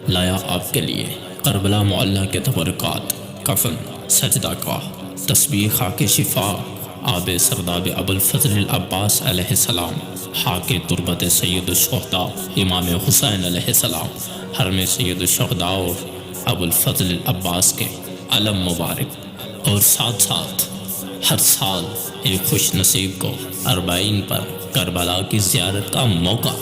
लाया आपके लिए करबला मोहल्ला के तबरकात, कफन, सजदा का, तस्बीह खाके शिफा, आब सरदाब अबुल फजल अब्बास अलैहिस्सलाम, हाके तुरबत सैयद शुहदा इमाम हुसैन अलैहिस्सलाम, हरम सैयद शुहदा और अबुल फजल अब्बास के अलम मुबारक, और साथ साथ हर साल एक खुश नसीब को अरबाइन पर करबला की ज़ियारत का मौका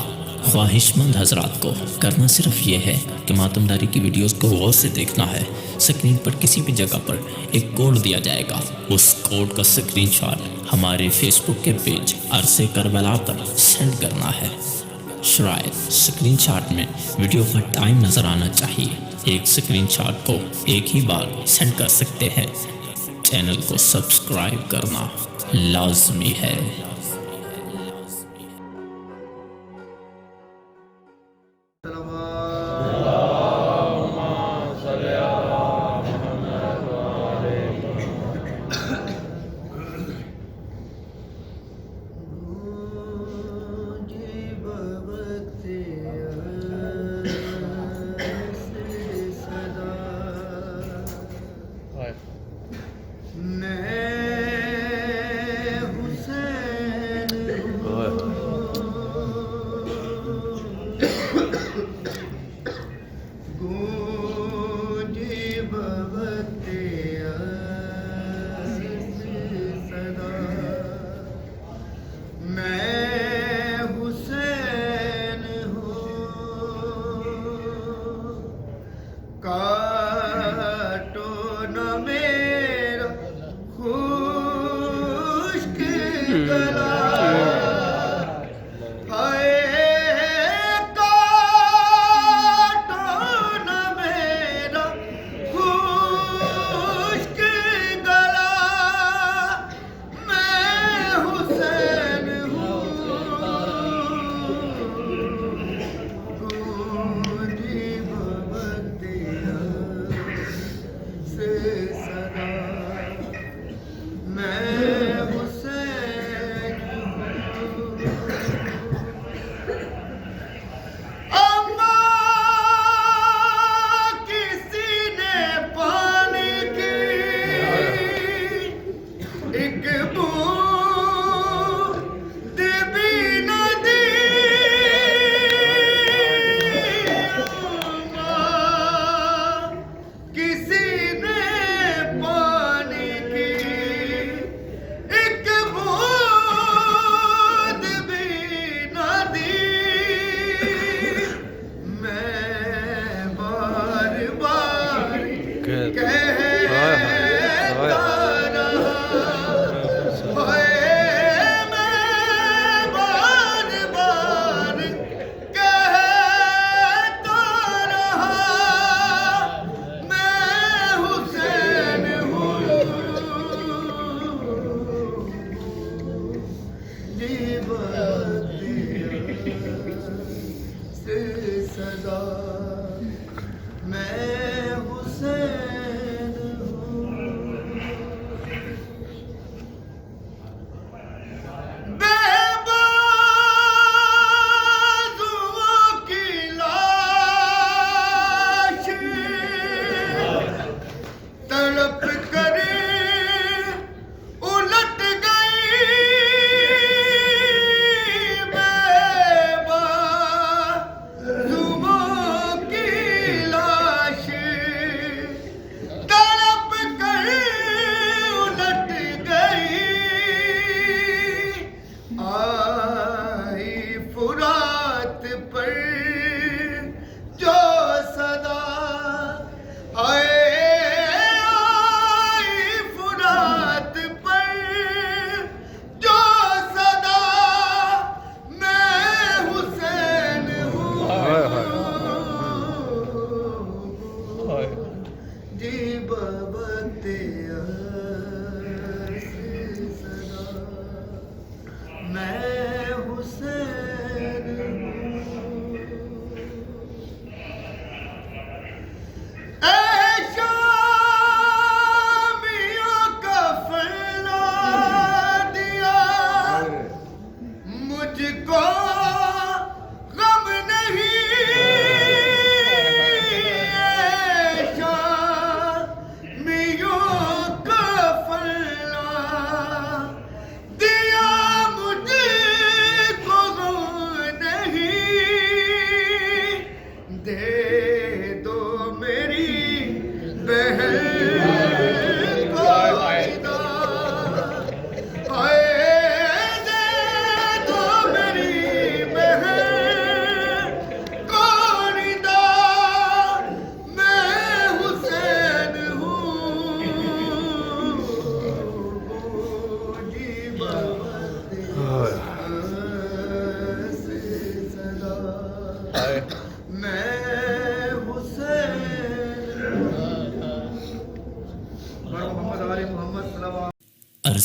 ख्वाहिशमंद हजरात को करना सिर्फ ये है कि मातमदारी की वीडियोस को गौर से देखना है। स्क्रीन पर किसी भी जगह पर एक कोड दिया जाएगा, उस कोड का स्क्रीनशॉट हमारे फेसबुक के पेज अरसे करबला पर सेंड करना है। शायद स्क्रीनशॉट में वीडियो का टाइम नज़र आना चाहिए। एक स्क्रीनशॉट को एक ही बार सेंड कर सकते हैं। चैनल को सब्सक्राइब करना लाजमी है।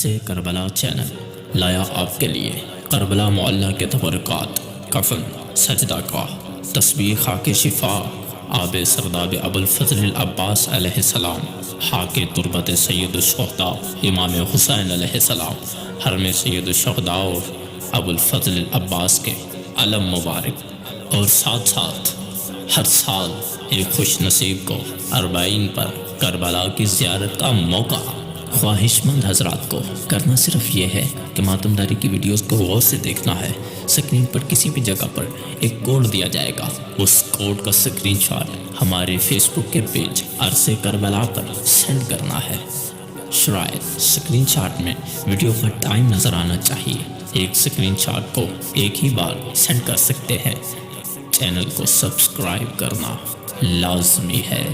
अरसे करबला चैनल लाया आपके लिए करबला मोहल्ला के तबरकात, कफन, सजदा का, तस्बीह खाके शिफा आब सरदाब अबुल फजल अब्बास अलैहिस्सलाम, हाके तुरबत सैयद शुहदा इमाम हुसैन अलैहिस्सलाम, हरम सैयद शुहदा और अबुल फजल अब्बास के अलम मुबारक। और साथ साथ हर साल एक खुश नसीब को अरबाइन पर करबला की ज़ियारत का मौका ख्वाहिशमंद हजरात को करना सिर्फ ये है कि मातमदारी की वीडियोस को गौर से देखना है। स्क्रीन पर किसी भी जगह पर एक कोड दिया जाएगा, उस कोड का स्क्रीनशॉट हमारे फेसबुक के पेज अरसे करबला पर सेंड करना है। शायद स्क्रीनशॉट में वीडियो का टाइम नज़र आना चाहिए। एक स्क्रीनशॉट को एक ही बार सेंड कर सकते हैं। चैनल को सब्सक्राइब करना लाजमी है।